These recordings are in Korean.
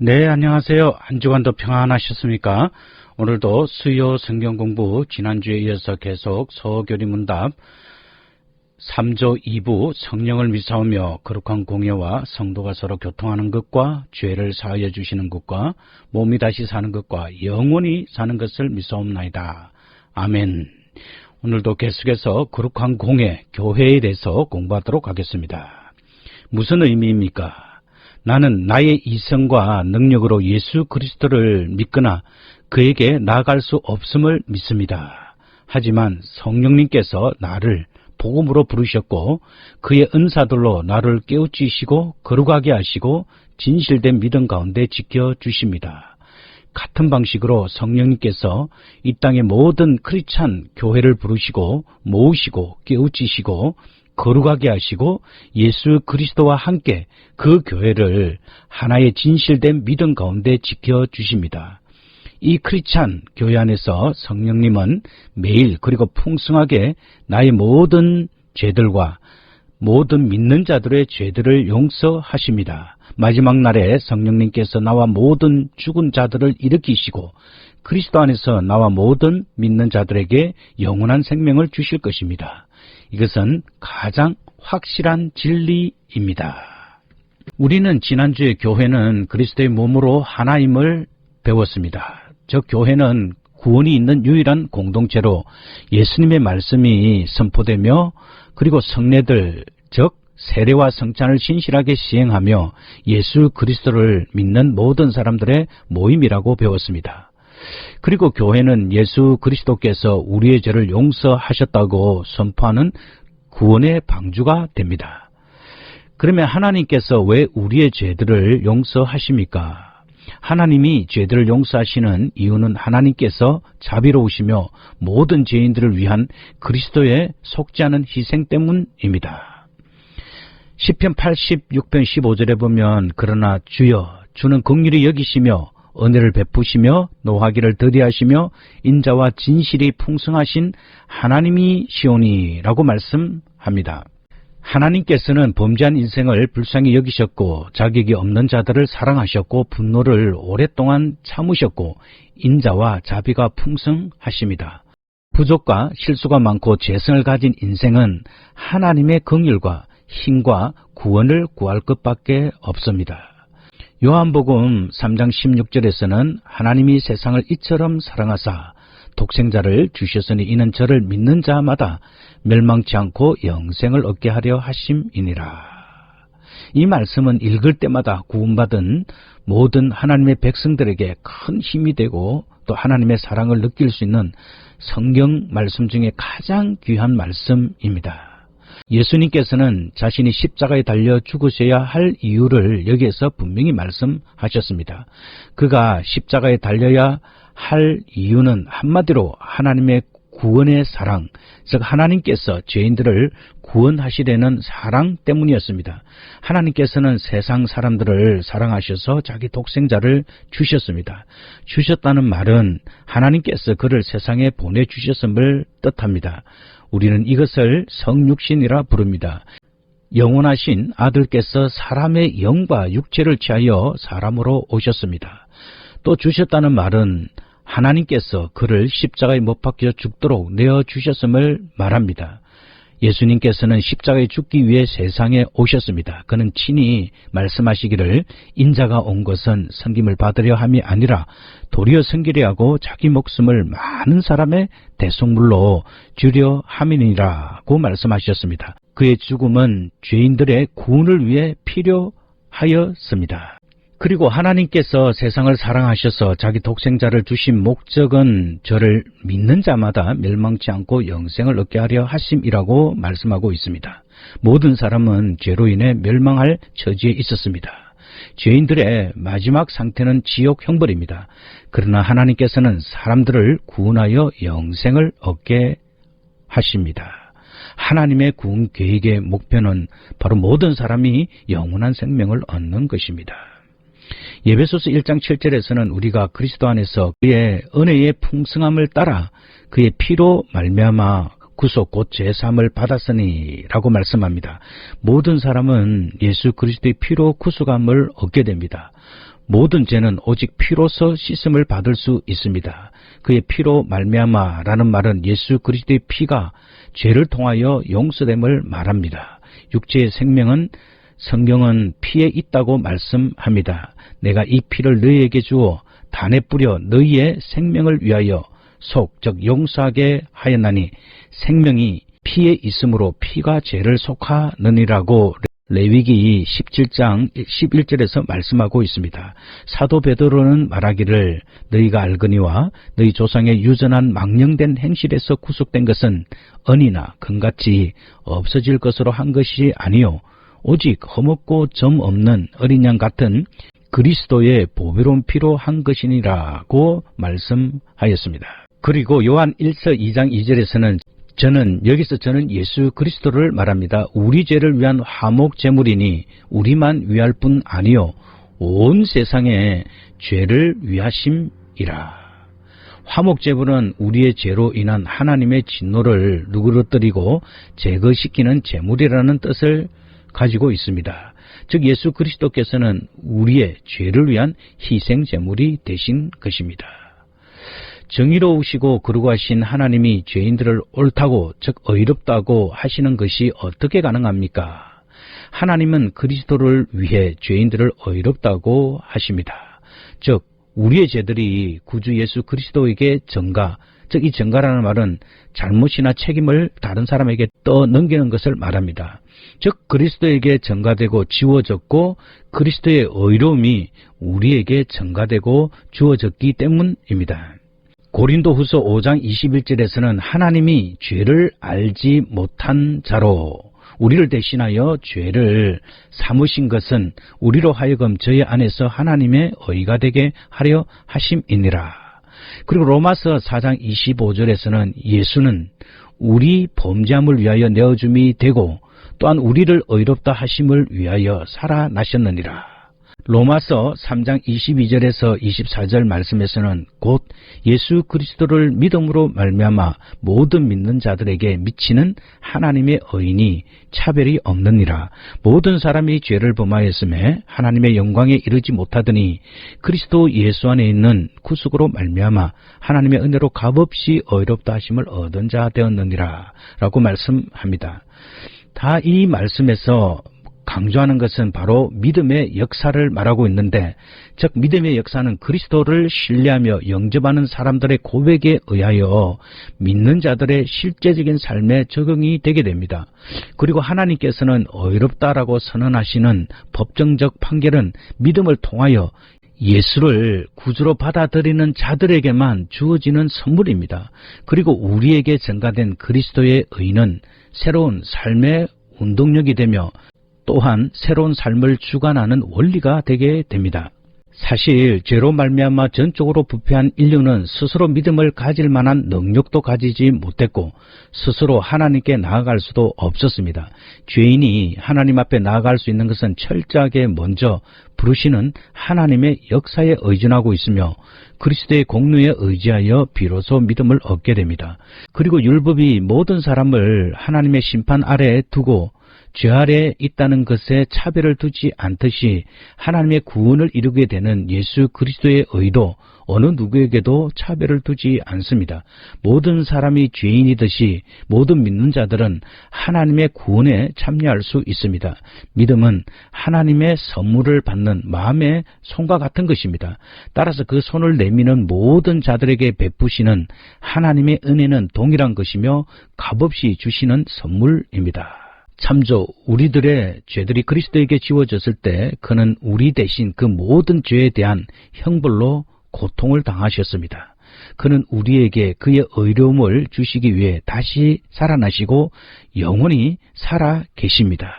네, 안녕하세요. 한 주간도 평안하셨습니까? 오늘도 수요 성경 공부 지난주에 이어서 계속 서교리문답 3조 2부 성령을 미사오며 거룩한 공예와 성도가 서로 교통하는 것과 죄를 사하여 주시는 것과 몸이 다시 사는 것과 영원히 사는 것을 미사옵나이다. 아멘. 오늘도 계속해서 거룩한 공예, 교회에 대해서 공부하도록 하겠습니다. 무슨 의미입니까? 나는 나의 이성과 능력으로 예수 그리스도를 믿거나 그에게 나아갈 수 없음을 믿습니다. 하지만 성령님께서 나를 복음으로 부르셨고 그의 은사들로 나를 깨우치시고 거룩하게 하시고 진실된 믿음 가운데 지켜주십니다. 같은 방식으로 성령님께서 이 땅의 모든 크리스찬 교회를 부르시고 모으시고 깨우치시고 거룩하게 하시고 예수 그리스도와 함께 그 교회를 하나의 진실된 믿음 가운데 지켜주십니다. 이 크리스찬 교회 안에서 성령님은 매일 그리고 풍성하게 나의 모든 죄들과 모든 믿는 자들의 죄들을 용서하십니다. 마지막 날에 성령님께서 나와 모든 죽은 자들을 일으키시고 그리스도 안에서 나와 모든 믿는 자들에게 영원한 생명을 주실 것입니다. 이것은 가장 확실한 진리입니다. 우리는 지난주에 교회는 그리스도의 몸으로 하나임을 배웠습니다. 저 교회는 구원이 있는 유일한 공동체로 예수님의 말씀이 선포되며 그리고 성례들 즉 세례와 성찬을 신실하게 시행하며 예수 그리스도를 믿는 모든 사람들의 모임이라고 배웠습니다. 그리고 교회는 예수 그리스도께서 우리의 죄를 용서하셨다고 선포하는 구원의 방주가 됩니다. 그러면 하나님께서 왜 우리의 죄들을 용서하십니까? 하나님이 죄들을 용서하시는 이유는 하나님께서 자비로우시며 모든 죄인들을 위한 그리스도의 속지 않은 희생 때문입니다. 시편 86편 15절에 보면 그러나 주여 주는 긍휼히 여기시며 은혜를 베푸시며 노하기를 더디하시며 인자와 진실이 풍성하신 하나님이시오니라고 말씀합니다. 하나님께서는 범죄한 인생을 불쌍히 여기셨고 자격이 없는 자들을 사랑하셨고 분노를 오랫동안 참으셨고 인자와 자비가 풍성하십니다. 부족과 실수가 많고 죄성을 가진 인생은 하나님의 긍휼과 힘과 구원을 구할 것밖에 없습니다. 요한복음 3장 16절에서는 하나님이 세상을 이처럼 사랑하사 독생자를 주셨으니 이는 저를 믿는 자마다 멸망치 않고 영생을 얻게 하려 하심이니라. 이 말씀은 읽을 때마다 구원받은 모든 하나님의 백성들에게 큰 힘이 되고 또 하나님의 사랑을 느낄 수 있는 성경 말씀 중에 가장 귀한 말씀입니다. 예수님께서는 자신이 십자가에 달려 죽으셔야 할 이유를 여기에서 분명히 말씀하셨습니다. 그가 십자가에 달려야 할 이유는 한마디로 하나님의 구원의 사랑, 즉 하나님께서 죄인들을 구원하시려는 사랑 때문이었습니다. 하나님께서는 세상 사람들을 사랑하셔서 자기 독생자를 주셨습니다. 주셨다는 말은 하나님께서 그를 세상에 보내주셨음을 뜻합니다. 우리는 이것을 성육신이라 부릅니다. 영원하신 아들께서 사람의 영과 육체를 취하여 사람으로 오셨습니다. 또 주셨다는 말은 하나님께서 그를 십자가에 못 박혀 죽도록 내어주셨음을 말합니다. 예수님께서는 십자가에 죽기 위해 세상에 오셨습니다. 그는 친히 말씀하시기를 인자가 온 것은 섬김을 받으려 함이 아니라 도리어 섬기려 하고 자기 목숨을 많은 사람의 대속물로 주려 함이니라고 말씀하셨습니다. 그의 죽음은 죄인들의 구원을 위해 필요하였습니다. 그리고 하나님께서 세상을 사랑하셔서 자기 독생자를 주신 목적은 저를 믿는 자마다 멸망치 않고 영생을 얻게 하려 하심이라고 말씀하고 있습니다. 모든 사람은 죄로 인해 멸망할 처지에 있었습니다. 죄인들의 마지막 상태는 지옥 형벌입니다. 그러나 하나님께서는 사람들을 구원하여 영생을 얻게 하십니다. 하나님의 구원 계획의 목표는 바로 모든 사람이 영원한 생명을 얻는 것입니다. 에베소서 1장 7절에서는 우리가 그리스도 안에서 그의 은혜의 풍성함을 따라 그의 피로 말미암아 구속 곧 제사함을 받았으니 라고 말씀합니다. 모든 사람은 예수 그리스도의 피로 구속함을 얻게 됩니다. 모든 죄는 오직 피로서 씻음을 받을 수 있습니다. 그의 피로 말미암아라는 말은 예수 그리스도의 피가 죄를 통하여 용서됨을 말합니다. 육체의 생명은 성경은 피에 있다고 말씀합니다. 내가 이 피를 너희에게 주어 단에 뿌려 너희의 생명을 위하여 즉 용서하게 하였나니 생명이 피에 있으므로 피가 죄를 속하느니라고 레위기 17장 11절에서 말씀하고 있습니다. 사도 베드로는 말하기를 너희가 알거니와 너희 조상의 유전한 망령된 행실에서 구속된 것은 은이나 금같이 없어질 것으로 한 것이 아니요 오직 흠없고 점 없는 어린 양 같은 그리스도의 보배로운 피로 한 것이니라고 말씀하였습니다. 그리고 요한 1서 2장 2절에서는 저는 예수 그리스도를 말합니다. 우리 죄를 위한 화목 제물이니 우리만 위할 뿐 아니요 온 세상의 죄를 위하심이라. 화목 제물은 우리의 죄로 인한 하나님의 진노를 누그러뜨리고 제거시키는 제물이라는 뜻을 가지고 있습니다. 즉 예수 그리스도께서는 우리의 죄를 위한 희생 제물이 되신 것입니다. 정의로우시고 거룩하신 하나님이 죄인들을 옳다고 즉 의롭다고 하시는 것이 어떻게 가능합니까? 하나님은 그리스도를 위해 죄인들을 의롭다고 하십니다. 즉 우리의 죄들이 구주 예수 그리스도에게 전가, 즉 이 전가라는 말은 잘못이나 책임을 다른 사람에게 떠넘기는 것을 말합니다. 즉 그리스도에게 전가되고 지워졌고 그리스도의 의로움이 우리에게 전가되고 주어졌기 때문입니다. 고린도후서 5장 21절에서는 하나님이 죄를 알지 못한 자로 우리를 대신하여 죄를 삼으신 것은 우리로 하여금 저희 안에서 하나님의 의가 되게 하려 하심이니라. 그리고 로마서 4장 25절에서는 예수는 우리 범죄함을 위하여 내어줌이 되고 또한 우리를 의롭다 하심을 위하여 살아나셨느니라. 로마서 3장 22절에서 24절 말씀에서는 곧 예수 그리스도를 믿음으로 말미암아 모든 믿는 자들에게 미치는 하나님의 의인이 차별이 없느니라. 모든 사람이 죄를 범하였음에 하나님의 영광에 이르지 못하더니 그리스도 예수 안에 있는 구속으로 말미암아 하나님의 은혜로 값없이 의롭다 하심을 얻은 자 되었느니라 라고 말씀합니다. 다 이 말씀에서 강조하는 것은 바로 믿음의 역사를 말하고 있는데, 즉 믿음의 역사는 그리스도를 신뢰하며 영접하는 사람들의 고백에 의하여 믿는 자들의 실제적인 삶에 적용이 되게 됩니다. 그리고 하나님께서는 의롭다라고 선언하시는 법정적 판결은 믿음을 통하여 예수를 구주로 받아들이는 자들에게만 주어지는 선물입니다. 그리고 우리에게 전가된 그리스도의 의는 새로운 삶의 운동력이 되며 또한 새로운 삶을 주관하는 원리가 되게 됩니다. 사실 죄로 말미암아 전적으로 부패한 인류는 스스로 믿음을 가질 만한 능력도 가지지 못했고 스스로 하나님께 나아갈 수도 없었습니다. 죄인이 하나님 앞에 나아갈 수 있는 것은 철저하게 먼저 부르시는 하나님의 역사에 의존하고 있으며 그리스도의 공로에 의지하여 비로소 믿음을 얻게 됩니다. 그리고 율법이 모든 사람을 하나님의 심판 아래에 두고 죄 아래에 있다는 것에 차별을 두지 않듯이 하나님의 구원을 이루게 되는 예수 그리스도의 의도 어느 누구에게도 차별을 두지 않습니다. 모든 사람이 죄인이듯이 모든 믿는 자들은 하나님의 구원에 참여할 수 있습니다. 믿음은 하나님의 선물을 받는 마음의 손과 같은 것입니다. 따라서 그 손을 내미는 모든 자들에게 베푸시는 하나님의 은혜는 동일한 것이며 값없이 주시는 선물입니다. 참조, 우리들의 죄들이 그리스도에게 지워졌을 때 그는 우리 대신 그 모든 죄에 대한 형벌로 고통을 당하셨습니다. 그는 우리에게 그의 의로움을 주시기 위해 다시 살아나시고 영원히 살아 계십니다.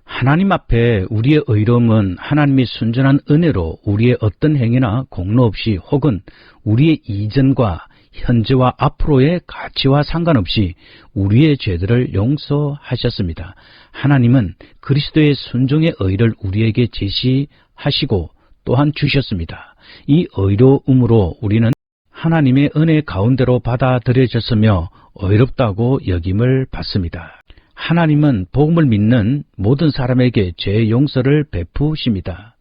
하나님 앞에 우리의 의로움은 하나님의 순전한 은혜로 우리의 어떤 행위나 공로 없이 혹은 우리의 이전과 현재와 앞으로의 가치와 상관없이 우리의 죄들을 용서하셨습니다. 하나님은 그리스도의 순종의 의를 우리에게 제시하시고 또한 주셨습니다. 이 의로움으로 우리는 하나님의 은혜 가운데로 받아들여졌으며 의롭다고 여김을 받습니다. 하나님은 복음을 믿는 모든 사람에게 죄의 용서를 베푸십니다.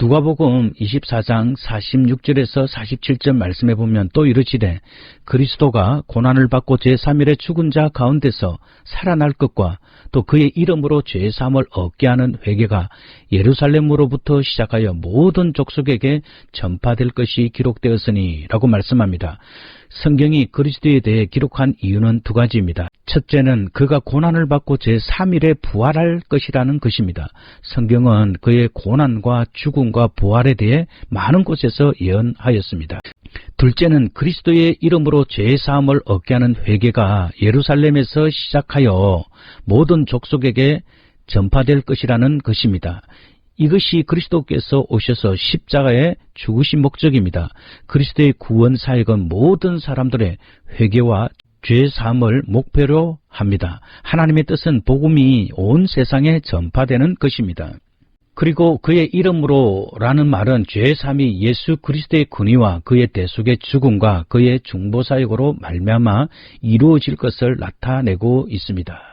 누가복음 24장 46절에서 47절 말씀에 보면 또 이르시되 그리스도가 고난을 받고 제3일에 죽은 자 가운데서 살아날 것과 또 그의 이름으로 죄사함을 얻게 하는 회개가 예루살렘으로부터 시작하여 모든 족속에게 전파될 것이 기록되었으니 라고 말씀합니다. 성경이 그리스도에 대해 기록한 이유는 두 가지입니다. 첫째는 그가 고난을 받고 제3일에 부활할 것이라는 것입니다. 성경은 그의 고난과 죽음과 부활에 대해 많은 곳에서 예언하였습니다. 둘째는 그리스도의 이름으로 죄사함을 얻게 하는 회개가 예루살렘에서 시작하여 모든 족속에게 전파될 것이라는 것입니다. 이것이 그리스도께서 오셔서 십자가에 죽으신 목적입니다. 그리스도의 구원 사역은 모든 사람들의 회개와 죄사함을 목표로 합니다. 하나님의 뜻은 복음이 온 세상에 전파되는 것입니다. 그리고 그의 이름으로라는 말은 죄사함이 예수 그리스도의 권위와 그의 대속의 죽음과 그의 중보사역으로 말미암아 이루어질 것을 나타내고 있습니다.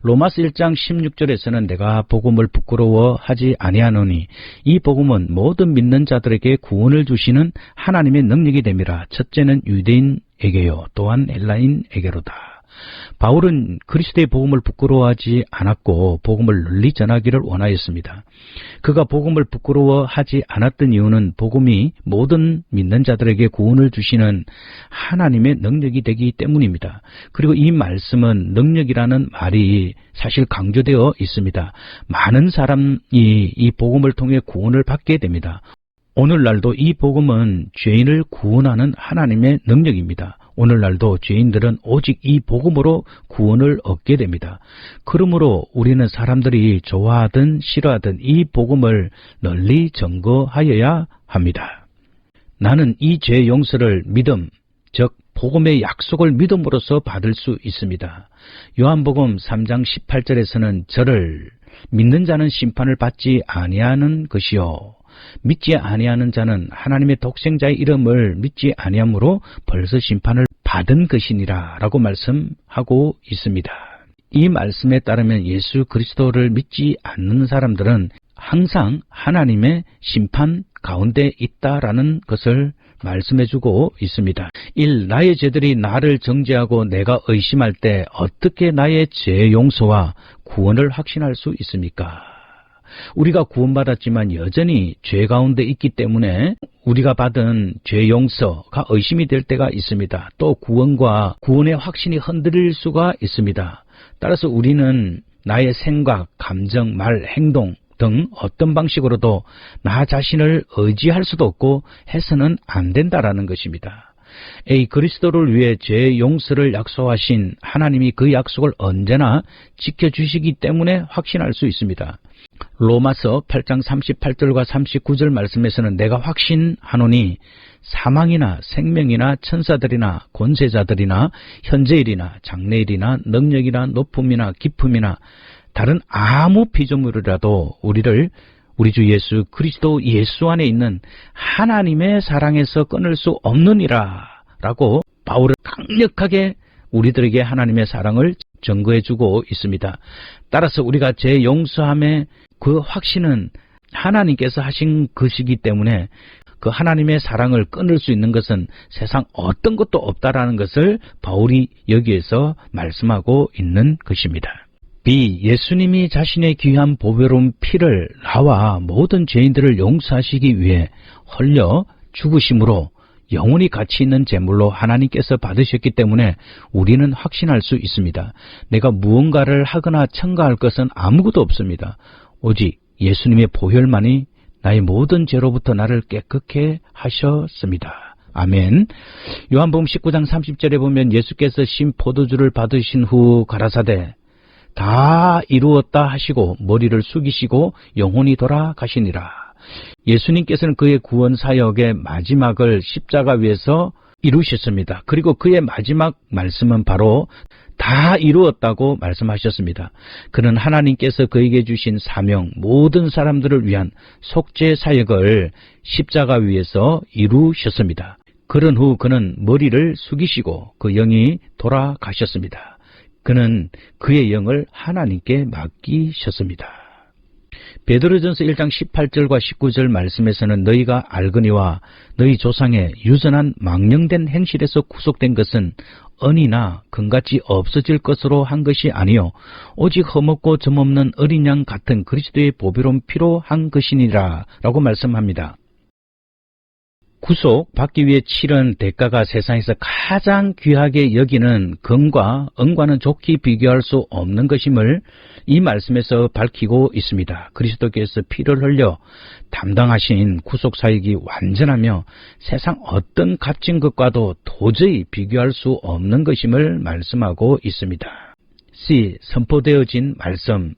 로마서 1장 16절에서는 내가 복음을 부끄러워하지 아니하노니 이 복음은 모든 믿는 자들에게 구원을 주시는 하나님의 능력이 됨이라. 첫째는 유대인에게요 또한 헬라인에게로다. 바울은 그리스도의 복음을 부끄러워하지 않았고 복음을 널리 전하기를 원하였습니다. 그가 복음을 부끄러워하지 않았던 이유는 복음이 모든 믿는 자들에게 구원을 주시는 하나님의 능력이 되기 때문입니다. 그리고 이 말씀은 능력이라는 말이 사실 강조되어 있습니다. 많은 사람이 이 복음을 통해 구원을 받게 됩니다. 오늘날도 이 복음은 죄인을 구원하는 하나님의 능력입니다. 오늘날도 죄인들은 오직 이 복음으로 구원을 얻게 됩니다. 그러므로 우리는 사람들이 좋아하든 싫어하든 이 복음을 널리 전거하여야 합니다. 나는 이 죄 용서를 믿음, 즉 복음의 약속을 믿음으로써 받을 수 있습니다. 요한복음 3장 18절에서는 저를 믿는 자는 심판을 받지 아니하는 것이요 믿지 아니하는 자는 하나님의 독생자의 이름을 믿지 아니하므로 벌써 심판을 받은 것이니라 라고 말씀하고 있습니다. 이 말씀에 따르면 예수 그리스도를 믿지 않는 사람들은 항상 하나님의 심판 가운데 있다라는 것을 말씀해주고 있습니다. 1. 나의 죄들이 나를 정죄하고 내가 의심할 때 어떻게 나의 죄 용서와 구원을 확신할 수 있습니까? 우리가 구원받았지만 여전히 죄 가운데 있기 때문에 우리가 받은 죄 용서가 의심이 될 때가 있습니다. 또 구원과 구원의 확신이 흔들릴 수가 있습니다. 따라서 우리는 나의 생각, 감정, 말, 행동 등 어떤 방식으로도 나 자신을 의지할 수도 없고 해서는 안 된다라는 것입니다. A. 그리스도를 위해 죄 용서를 약속하신 하나님이 그 약속을 언제나 지켜주시기 때문에 확신할 수 있습니다. 로마서 8장 38절과 39절 말씀에서는 내가 확신하노니 사망이나 생명이나 천사들이나 권세자들이나 현재일이나 장래일이나 능력이나 높음이나 깊음이나 다른 아무 피조물이라도 우리를 우리 주 예수 그리스도 예수 안에 있는 하나님의 사랑에서 끊을 수 없느니라 라고 바울은 강력하게 우리들에게 하나님의 사랑을 증거해주고 있습니다. 따라서 우리가 죄 용서함의 그 확신은 하나님께서 하신 것이기 때문에 그 하나님의 사랑을 끊을 수 있는 것은 세상 어떤 것도 없다라는 것을 바울이 여기에서 말씀하고 있는 것입니다. B. 예수님이 자신의 귀한 보배로운 피를 나와 모든 죄인들을 용서하시기 위해 흘려 죽으심으로 영원히 가치 있는 제물로 하나님께서 받으셨기 때문에 우리는 확신할 수 있습니다. 내가 무언가를 하거나 첨가할 것은 아무것도 없습니다. 오직 예수님의 보혈만이 나의 모든 죄로부터 나를 깨끗게 하셨습니다. 아멘. 요한복음 19장 30절에 보면 예수께서 신 포도주를 받으신 후 가라사대 다 이루었다 하시고 머리를 숙이시고 영혼이 돌아가시니라. 예수님께서는 그의 구원 사역의 마지막을 십자가 위에서 이루셨습니다. 그리고 그의 마지막 말씀은 바로 다 이루었다고 말씀하셨습니다. 그는 하나님께서 그에게 주신 사명, 모든 사람들을 위한 속죄 사역을 십자가 위에서 이루셨습니다. 그런 후 그는 머리를 숙이시고 그 영이 돌아가셨습니다. 그는 그의 영을 하나님께 맡기셨습니다. 베드로전서 1장 18절과 19절 말씀에서는 너희가 알거니와 너희 조상의 유전한 망령된 행실에서 구속된 것은 언이나 금같이 없어질 것으로 한 것이 아니요 오직 흠없고 점없는 어린 양 같은 그리스도의 보배로운 피로 한 것이니라 라고 말씀합니다. 구속 받기 위해 치른 대가가 세상에서 가장 귀하게 여기는 금과 은과는 좋게 비교할 수 없는 것임을 이 말씀에서 밝히고 있습니다. 그리스도께서 피를 흘려 담당하신 구속사역이 완전하며 세상 어떤 값진 것과도 도저히 비교할 수 없는 것임을 말씀하고 있습니다. C. 선포되어진 말씀,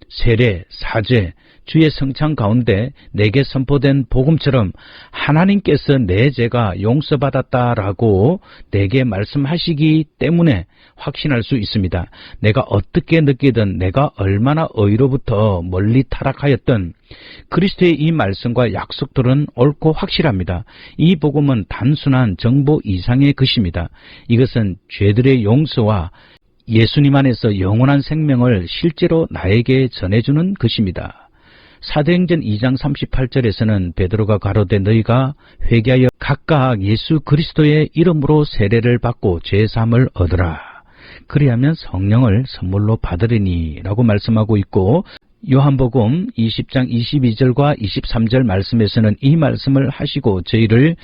세례, 사죄, 주의 성찬 가운데 내게 선포된 복음처럼 하나님께서 내 죄가 용서받았다라고 내게 말씀하시기 때문에 확신할 수 있습니다. 내가 어떻게 느끼든 내가 얼마나 의로부터 멀리 타락하였든 그리스도의 이 말씀과 약속들은 옳고 확실합니다. 이 복음은 단순한 정보 이상의 것입니다. 이것은 죄들의 용서와 예수님 안에서 영원한 생명을 실제로 나에게 전해주는 것입니다. 사도행전 2장 38절에서는 베드로가 가로되 너희가 회개하여 각각 예수 그리스도의 이름으로 세례를 받고 죄사함을 얻으라. 그리하면 성령을 선물로 받으리니 라고 말씀하고 있고 요한복음 20장 22절과 23절 말씀에서는 이 말씀을 하시고 저희를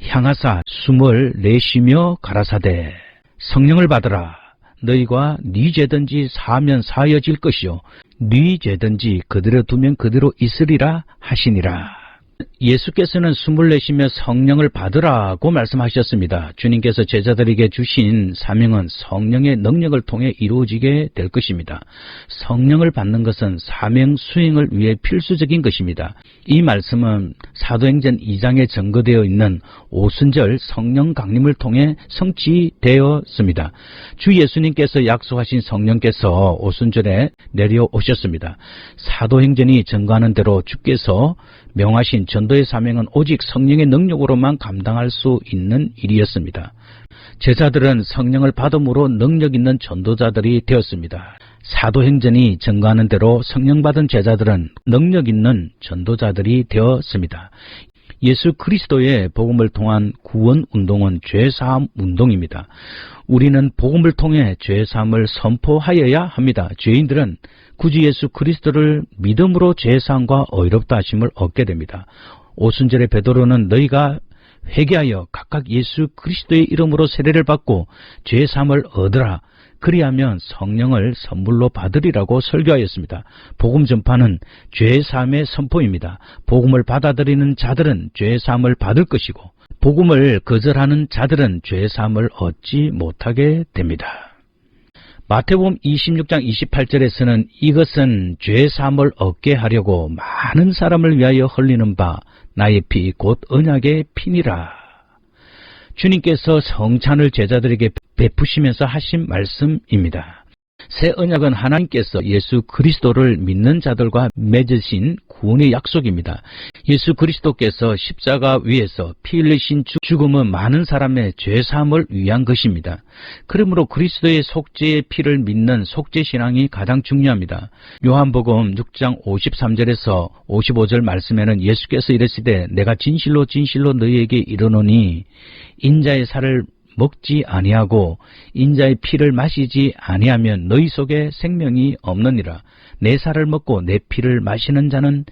향하사 숨을 내쉬며 가라사대 성령을 받으라. 너희가 네 죄든지 사하면 사하여질 것이요 네 죄든지 그대로 두면 그대로 있으리라 하시니라. 예수께서는 숨을 내쉬며 성령을 받으라고 말씀하셨습니다. 주님께서 제자들에게 주신 사명은 성령의 능력을 통해 이루어지게 될 것입니다. 성령을 받는 것은 사명 수행을 위해 필수적인 것입니다. 이 말씀은 사도행전 2장에 증거되어 있는 오순절 성령 강림을 통해 성취되었습니다. 주 예수님께서 약속하신 성령께서 오순절에 내려오셨습니다. 사도행전이 증거하는 대로 주께서 명하신 전도의 사명은 오직 성령의 능력으로만 감당할 수 있는 일이었습니다. 제자들은 성령을 받음으로 능력 있는 전도자들이 되었습니다. 사도행전이 증거하는 대로 성령 받은 제자들은 능력 있는 전도자들이 되었습니다. 예수 그리스도의 복음을 통한 구원 운동은 죄사함 운동입니다. 우리는 복음을 통해 죄사함을 선포하여야 합니다. 죄인들은 구주 예수 그리스도를 믿음으로 죄사함과 의롭다 하심을 얻게 됩니다. 오순절에 베드로는 너희가 회개하여 각각 예수 그리스도의 이름으로 세례를 받고 죄사함을 얻으라. 그리하면 성령을 선물로 받으리라고 설교하였습니다. 복음 전파는 죄사함의 선포입니다. 복음을 받아들이는 자들은 죄사함을 받을 것이고 복음을 거절하는 자들은 죄사함을 얻지 못하게 됩니다. 마태복음 26장 28절에서는 이것은 죄사함을 얻게 하려고 많은 사람을 위하여 흘리는 바 나의 피 곧 언약의 피니라. 주님께서 성찬을 제자들에게 베푸시면서 하신 말씀입니다. 새 언약은 하나님께서 예수 그리스도를 믿는 자들과 맺으신 구원의 약속입니다. 예수 그리스도께서 십자가 위에서 피 흘리신 죽음은 많은 사람의 죄사함을 위한 것입니다. 그러므로 그리스도의 속죄의 피를 믿는 속죄신앙이 가장 중요합니다. 요한복음 6장 53절에서 55절 말씀에는 예수께서 이르시되 내가 진실로 진실로 너희에게 이르노니 인자의 살을 먹지 아니하고 인자의 피를 마시지 아니하면 너희 속에 생명이 없느니라. 내 살을 먹고 내 피를 마시는 자는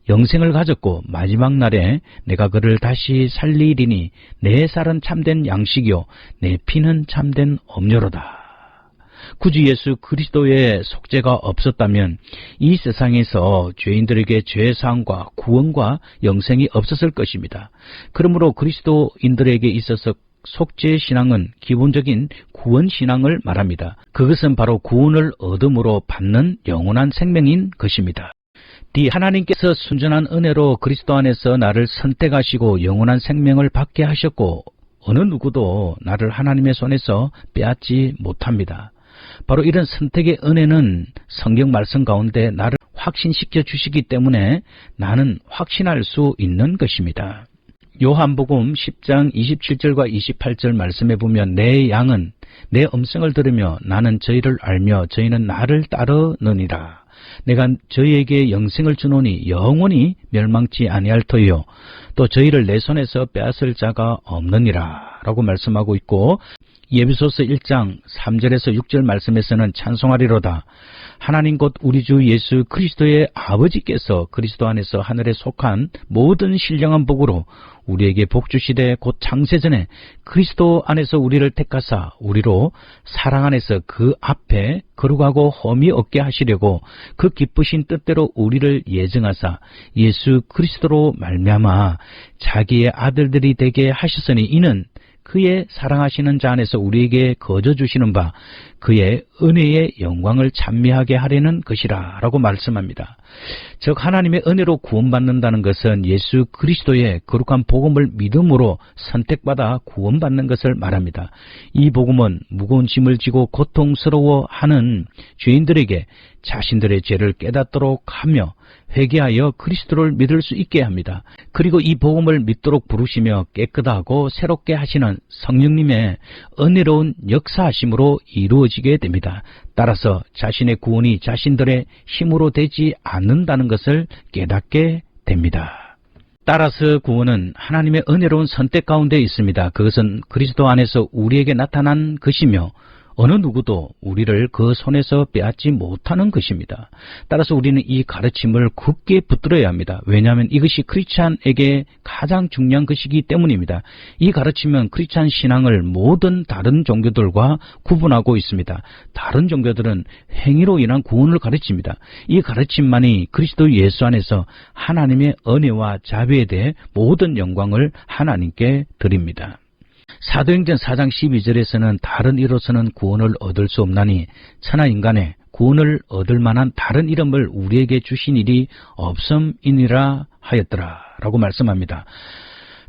영생을 가졌고 마지막 날에 내가 그를 다시 살리리니 내 살은 참된 양식이요 내 피는 참된 음료로다. 구주 예수 그리스도의 속죄가 없었다면 이 세상에서 죄인들에게 죄사함과 구원과 영생이 없었을 것입니다. 그러므로 그리스도인들에게 있어서 속죄 신앙은 기본적인 구원 신앙을 말합니다. 그것은 바로 구원을 얻음으로 받는 영원한 생명인 것입니다. 하나님께서 순전한 은혜로 그리스도 안에서 나를 선택하시고 영원한 생명을 받게 하셨고 어느 누구도 나를 하나님의 손에서 빼앗지 못합니다. 바로 이런 선택의 은혜는 성경 말씀 가운데 나를 확신시켜 주시기 때문에 나는 확신할 수 있는 것입니다. 요한복음 10장 27절과 28절 말씀해 보면 내 양은 내 음성을 들으며 나는 저희를 알며 저희는 나를 따르느니라. 내가 저희에게 영생을 주노니 영원히 멸망치 아니할 터이요 또 저희를 내 손에서 빼앗을 자가 없느니라 라고 말씀하고 있고, 예비소서 1장 3절에서 6절 말씀에서는 찬송하리로다. 하나님 곧 우리 주 예수 그리스도의 아버지께서 그리스도 안에서 하늘에 속한 모든 신령한 복으로 우리에게 복 주시되 곧 창세전에 그리스도 안에서 우리를 택하사 우리로 사랑 안에서 그 앞에 거룩하고 험이 없게 하시려고 그 기쁘신 뜻대로 우리를 예정하사 예수 그리스도로 말미암아 자기의 아들들이 되게 하셨으니 이는 그의 사랑하시는 자 안에서 우리에게 거저 주시는 바 그의 은혜의 영광을 찬미하게 하려는 것이라 라고 말씀합니다. 즉 하나님의 은혜로 구원받는다는 것은 예수 그리스도의 거룩한 복음을 믿음으로 선택받아 구원받는 것을 말합니다. 이 복음은 무거운 짐을 지고 고통스러워하는 죄인들에게 자신들의 죄를 깨닫도록 하며 회개하여 그리스도를 믿을 수 있게 합니다. 그리고 이 복음을 믿도록 부르시며 깨끗하고 새롭게 하시는 성령님의 은혜로운 역사하심으로 이루어지게 됩니다. 따라서 자신의 구원이 자신들의 힘으로 되지 않는다는 것을 깨닫게 됩니다. 따라서 구원은 하나님의 은혜로운 선택 가운데 있습니다. 그것은 그리스도 안에서 우리에게 나타난 것이며 어느 누구도 우리를 그 손에서 빼앗지 못하는 것입니다. 따라서 우리는 이 가르침을 굳게 붙들어야 합니다. 왜냐하면 이것이 크리스찬에게 가장 중요한 것이기 때문입니다. 이 가르침은 크리스찬 신앙을 모든 다른 종교들과 구분하고 있습니다. 다른 종교들은 행위로 인한 구원을 가르칩니다. 이 가르침만이 그리스도 예수 안에서 하나님의 은혜와 자비에 대해 모든 영광을 하나님께 드립니다. 사도행전 4장 12절에서는 다른 이로서는 구원을 얻을 수 없나니 천하 인간의 구원을 얻을 만한 다른 이름을 우리에게 주신 일이 없음이니라 하였더라 라고 말씀합니다.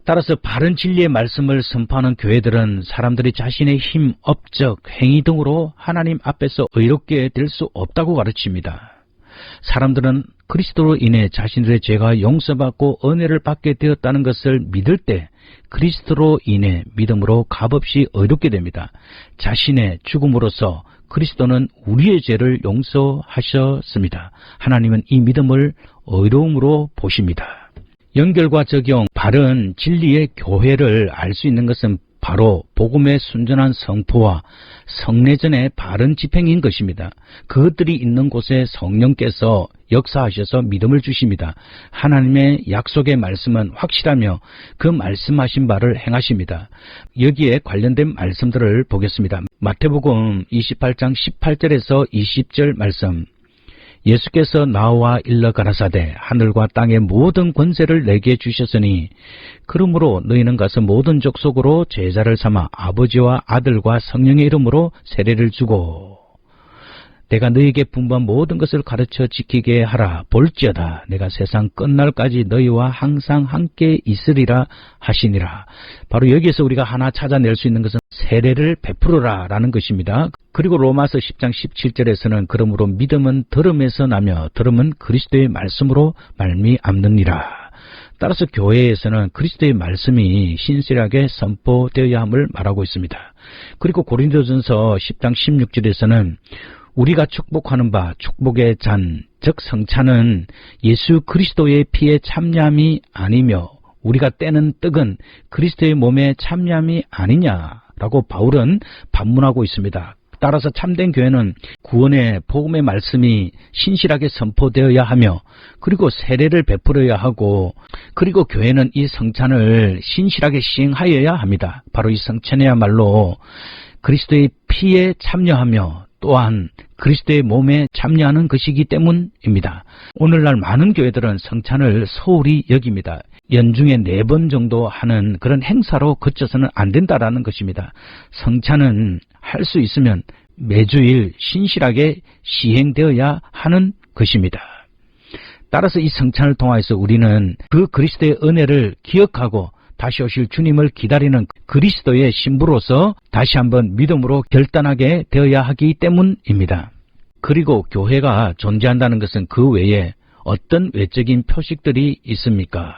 따라서 바른 진리의 말씀을 선포하는 교회들은 사람들이 자신의 힘, 업적, 행위 등으로 하나님 앞에서 의롭게 될 수 없다고 가르칩니다. 사람들은 그리스도로 인해 자신들의 죄가 용서받고 은혜를 받게 되었다는 것을 믿을 때 그리스도로 인해 믿음으로 값없이 의롭게 됩니다. 자신의 죽음으로써 그리스도는 우리의 죄를 용서하셨습니다. 하나님은 이 믿음을 의로움으로 보십니다. 연결과 적용, 바른 진리의 교회를 알 수 있는 것은 바로 복음의 순전한 선포와 성례전의 바른 집행인 것입니다. 그것들이 있는 곳에 성령께서 역사하셔서 믿음을 주십니다. 하나님의 약속의 말씀은 확실하며 그 말씀하신 바를 행하십니다. 여기에 관련된 말씀들을 보겠습니다. 마태복음 28장 18절에서 20절 말씀. 예수께서 나와 일러 가라사대 하늘과 땅의 모든 권세를 내게 주셨으니 그러므로 너희는 가서 모든 족속으로 제자를 삼아 아버지와 아들과 성령의 이름으로 세례를 주고 내가 너희에게 분부한 모든 것을 가르쳐 지키게 하라. 볼지어다 내가 세상 끝날까지 너희와 항상 함께 있으리라 하시니라. 바로 여기에서 우리가 하나 찾아낼 수 있는 것은 세례를 베풀어라 라는 것입니다. 그리고 로마서 10장 17절에서는 그러므로 믿음은 들음에서 나며 들음은 그리스도의 말씀으로 말미암느니라. 따라서 교회에서는 그리스도의 말씀이 신실하게 선포되어야 함을 말하고 있습니다. 그리고 고린도전서 10장 16절에서는 우리가 축복하는 바 축복의 잔, 즉 성찬은 예수 그리스도의 피에 참여함이 아니며 우리가 떼는 떡은 그리스도의 몸에 참여함이 아니냐라고 바울은 반문하고 있습니다. 따라서 참된 교회는 구원의 복음의 말씀이 신실하게 선포되어야 하며 그리고 세례를 베풀어야 하고 그리고 교회는 이 성찬을 신실하게 시행하여야 합니다. 바로 이 성찬이야말로 그리스도의 피에 참여하며 또한 그리스도의 몸에 참여하는 것이기 때문입니다. 오늘날 많은 교회들은 성찬을 소홀히 여깁니다. 연중에 4번 정도 하는 그런 행사로 그쳐서는 안 된다라는 것입니다. 성찬은 할 수 있으면 매주일 신실하게 시행되어야 하는 것입니다. 따라서 이 성찬을 통해서 우리는 그 그리스도의 은혜를 기억하고 다시 오실 주님을 기다리는 그리스도의 신부로서 다시 한번 믿음으로 결단하게 되어야 하기 때문입니다. 그리고 교회가 존재한다는 것은 그 외에 어떤 외적인 표식들이 있습니까?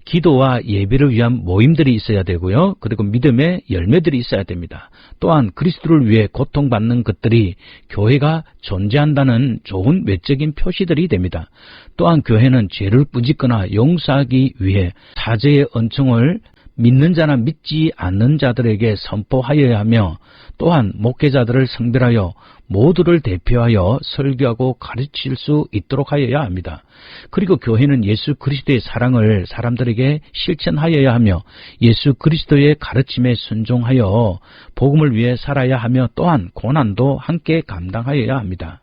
기도와 예배를 위한 모임들이 있어야 되고요. 그리고 믿음의 열매들이 있어야 됩니다. 또한 그리스도를 위해 고통받는 것들이 교회가 존재한다는 좋은 외적인 표시들이 됩니다. 또한 교회는 죄를 뿌짓거나 용서하기 위해 사죄의 은총을 믿는 자나 믿지 않는 자들에게 선포하여야 하며, 또한 목회자들을 성별하여 모두를 대표하여 설교하고 가르칠 수 있도록 하여야 합니다. 그리고 교회는 예수 그리스도의 사랑을 사람들에게 실천하여야 하며 예수 그리스도의 가르침에 순종하여 복음을 위해 살아야 하며, 또한 고난도 함께 감당하여야 합니다.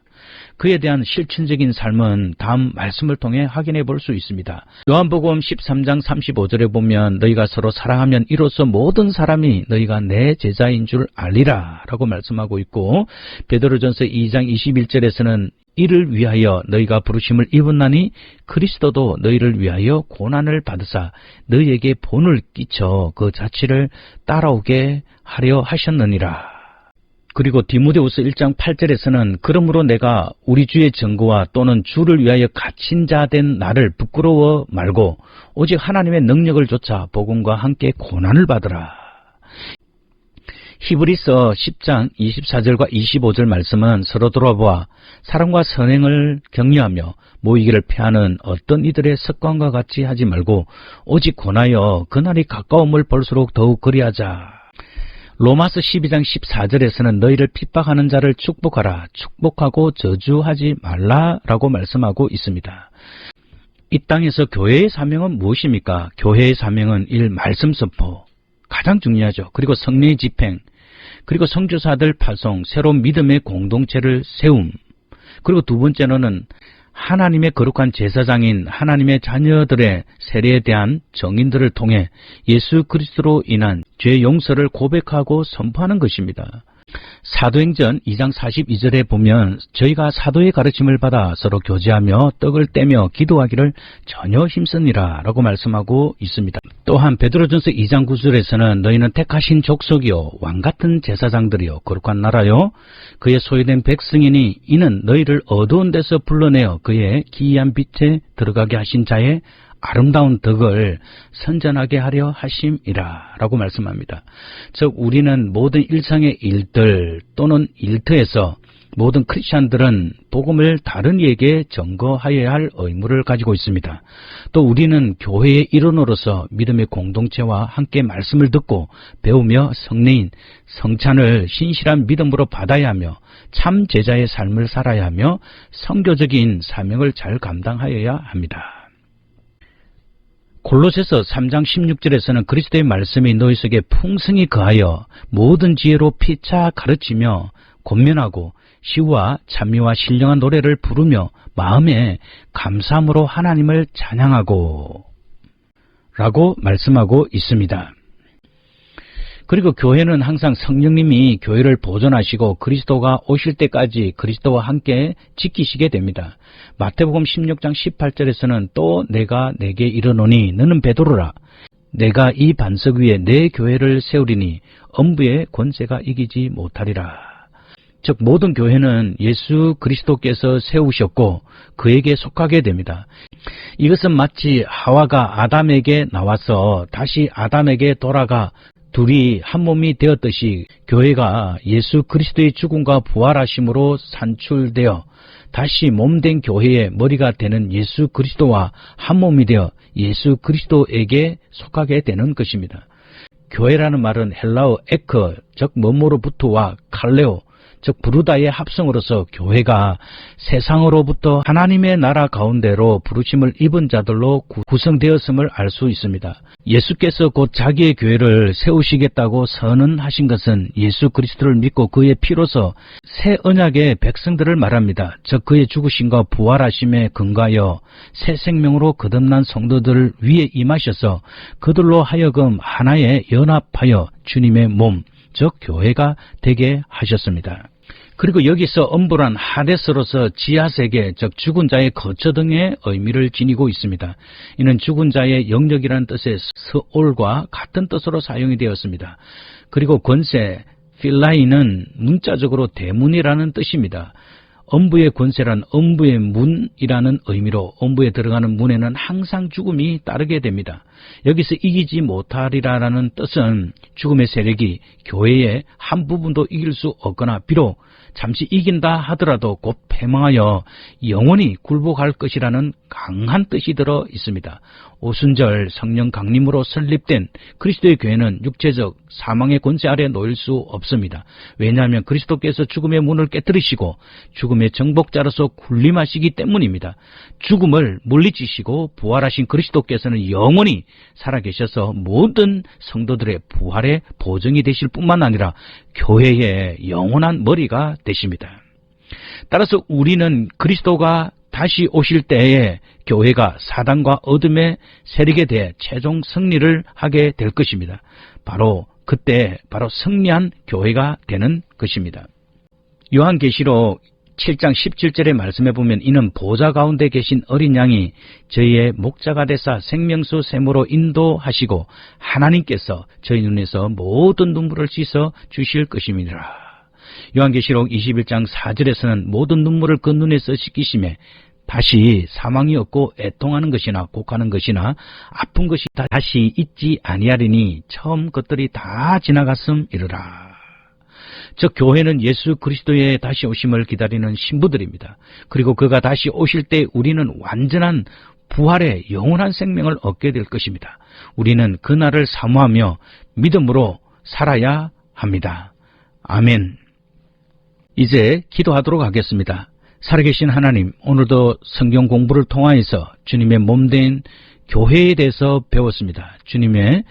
그에 대한 실천적인 삶은 다음 말씀을 통해 확인해 볼 수 있습니다. 요한복음 13장 35절에 보면 너희가 서로 사랑하면 이로써 모든 사람이 너희가 내 제자인 줄 알리라 라고 말씀하고 있고, 베드로전서 2장 21절에서는 이를 위하여 너희가 부르심을 입었나니 그리스도도 너희를 위하여 고난을 받으사 너희에게 본을 끼쳐 그 자취를 따라오게 하려 하셨느니라. 그리고 디모데후서 1장 8절에서는 그러므로 내가 우리 주의 증거와 또는 주를 위하여 갇힌 자 된 나를 부끄러워 말고 오직 하나님의 능력을 좇아 복음과 함께 고난을 받으라. 히브리서 10장 24절과 25절 말씀은 서로 돌아보아 사랑과 선행을 격려하며 모이기를 패하는 어떤 이들의 습관과 같이 하지 말고 오직 권하여 그날이 가까움을 볼수록 더욱 그리하자. 로마서 12장 14절에서는 너희를 핍박하는 자를 축복하라, 축복하고 저주하지 말라라고 말씀하고 있습니다. 이 땅에서 교회의 사명은 무엇입니까? 교회의 사명은 1. 말씀 선포, 가장 중요하죠. 그리고 성례의 집행, 그리고 선교사들 파송, 새로운 믿음의 공동체를 세움, 그리고 두 번째로는 하나님의 거룩한 제사장인 하나님의 자녀들의 세례에 대한 정인들을 통해 예수 그리스도로 인한 죄 용서를 고백하고 선포하는 것입니다. 사도행전 2장 42절에 보면 저희가 사도의 가르침을 받아 서로 교제하며 떡을 떼며 기도하기를 전혀 힘쓰니라 라고 말씀하고 있습니다. 또한 베드로전서 2장 9절에서는 너희는 택하신 족속이요 왕같은 제사장들이요 거룩한 나라요 그의 소유된 백성이니 이는 너희를 어두운 데서 불러내어 그의 기이한 빛에 들어가게 하신 자의 아름다운 덕을 선전하게 하려 하심이라 라고 말씀합니다. 즉 우리는 모든 일상의 일들 또는 일터에서 모든 크리스찬들은 복음을 다른 이에게 전거하여야 할 의무를 가지고 있습니다. 또 우리는 교회의 일원으로서 믿음의 공동체와 함께 말씀을 듣고 배우며 성례인, 성찬을 신실한 믿음으로 받아야 하며 참 제자의 삶을 살아야 하며 선교적인 사명을 잘 감당하여야 합니다. 골로새서 3장 16절에서는 그리스도의 말씀이 너희 속에 풍성히 거하여 모든 지혜로 피차 가르치며 권면하고 시와 찬미와 신령한 노래를 부르며 마음에 감사함으로 하나님을 찬양하고 라고 말씀하고 있습니다. 그리고 교회는 항상 성령님이 교회를 보존하시고 그리스도가 오실 때까지 그리스도와 함께 지키시게 됩니다. 마태복음 16장 18절에서는 또 내가 내게 이르노니 너는 베드로라 내가 이 반석 위에 내 교회를 세우리니 엄부의 권세가 이기지 못하리라. 즉 모든 교회는 예수 그리스도께서 세우셨고 그에게 속하게 됩니다. 이것은 마치 하와가 아담에게 나와서 다시 아담에게 돌아가 둘이 한 몸이 되었듯이 교회가 예수 그리스도의 죽음과 부활하심으로 산출되어 다시 몸된 교회의 머리가 되는 예수 그리스도와 한 몸이 되어 예수 그리스도에게 속하게 되는 것입니다. 교회라는 말은 헬라어 에크, 즉 뭐뭐로부터와 칼레오, 즉 부르다의 합성으로서 교회가 세상으로부터 하나님의 나라 가운데로 부르심을 입은 자들로 구성되었음을 알 수 있습니다. 예수께서 곧 자기의 교회를 세우시겠다고 선언하신 것은 예수 그리스도를 믿고 그의 피로서 새 언약의 백성들을 말합니다. 즉 그의 죽으심과 부활하심에 근거하여 새 생명으로 거듭난 성도들 위에 임하셔서 그들로 하여금 하나에 연합하여 주님의 몸, 즉 교회가 되게 하셨습니다. 그리고 여기서 엄부란 하데스로서 지하세계, 즉 죽은 자의 거처 등의 의미를 지니고 있습니다. 이는 죽은 자의 영역이라는 뜻의 스올과 같은 뜻으로 사용이 되었습니다. 그리고 권세, 필라이는 문자적으로 대문이라는 뜻입니다. 엄부의 권세란 엄부의 문이라는 의미로 엄부에 들어가는 문에는 항상 죽음이 따르게 됩니다. 여기서 이기지 못하리라는 뜻은 죽음의 세력이 교회의 한 부분도 이길 수 없거나 비록 잠시 이긴다 하더라도 곧 패망하여 영원히 굴복할 것이라는 강한 뜻이 들어 있습니다. 오순절 성령 강림으로 설립된 그리스도의 교회는 육체적 사망의 권세 아래 놓일 수 없습니다. 왜냐하면 그리스도께서 죽음의 문을 깨뜨리시고 죽음의 정복자로서 군림하시기 때문입니다. 죽음을 물리치시고 부활하신 그리스도께서는 영원히 살아계셔서 모든 성도들의 부활의 보증이 되실 뿐만 아니라 교회의 영원한 머리가 되십니다. 따라서 우리는 그리스도가 다시 오실 때에 교회가 사단과 어둠의 세력에 대해 최종 승리를 하게 될 것입니다. 그때 승리한 교회가 되는 것입니다. 요한계시록 7장 17절의 말씀에 보면 이는 보좌 가운데 계신 어린 양이 저희의 목자가 되사 생명수 샘으로 인도하시고 하나님께서 저희 눈에서 모든 눈물을 씻어 주실 것입니다. 요한계시록 21장 4절에서는 모든 눈물을 그 눈에서 씻기심에 다시 사망이 없고 애통하는 것이나 곡하는 것이나 아픈 것이 다시 있지 아니하리니 처음 것들이 다 지나갔음이르라. 즉 교회는 예수 그리스도의 다시 오심을 기다리는 신부들입니다. 그리고 그가 다시 오실 때 우리는 완전한 부활의 영원한 생명을 얻게 될 것입니다. 우리는 그날을 사모하며 믿음으로 살아야 합니다. 아멘. 이제 기도하도록 하겠습니다. 살아계신 하나님, 오늘도 성경 공부를 통하여서 주님의 몸된 교회에 대해서 배웠습니다. 주님의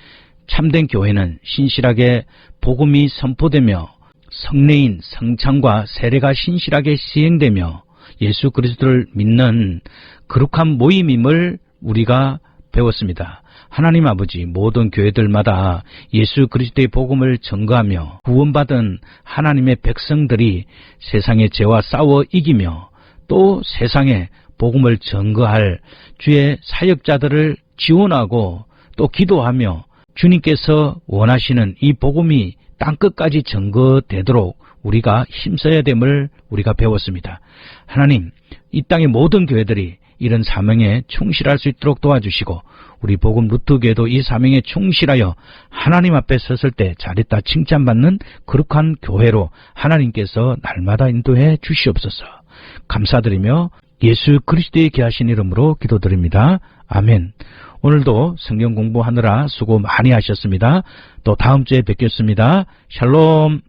참된 교회는 신실하게 복음이 선포되며 성례인 성찬과 세례가 신실하게 시행되며 예수 그리스도를 믿는 거룩한 모임임을 우리가 배웠습니다. 하나님 아버지, 모든 교회들마다 예수 그리스도의 복음을 전거하며 구원받은 하나님의 백성들이 세상의 죄와 싸워 이기며 또 세상에 복음을 전거할 주의 사역자들을 지원하고 또 기도하며 주님께서 원하시는 이 복음이 땅끝까지 전거되도록 우리가 힘써야 됨을 우리가 배웠습니다. 하나님, 이 땅의 모든 교회들이 이런 사명에 충실할 수 있도록 도와주시고 우리 복음 루트교회도 이 사명에 충실하여 하나님 앞에 섰을 때 잘했다 칭찬받는 거룩한 교회로 하나님께서 날마다 인도해 주시옵소서. 감사드리며 예수 그리스도의 귀하신 이름으로 기도드립니다. 아멘. 오늘도 성경 공부하느라 수고 많이 하셨습니다. 또 다음 주에 뵙겠습니다. 샬롬.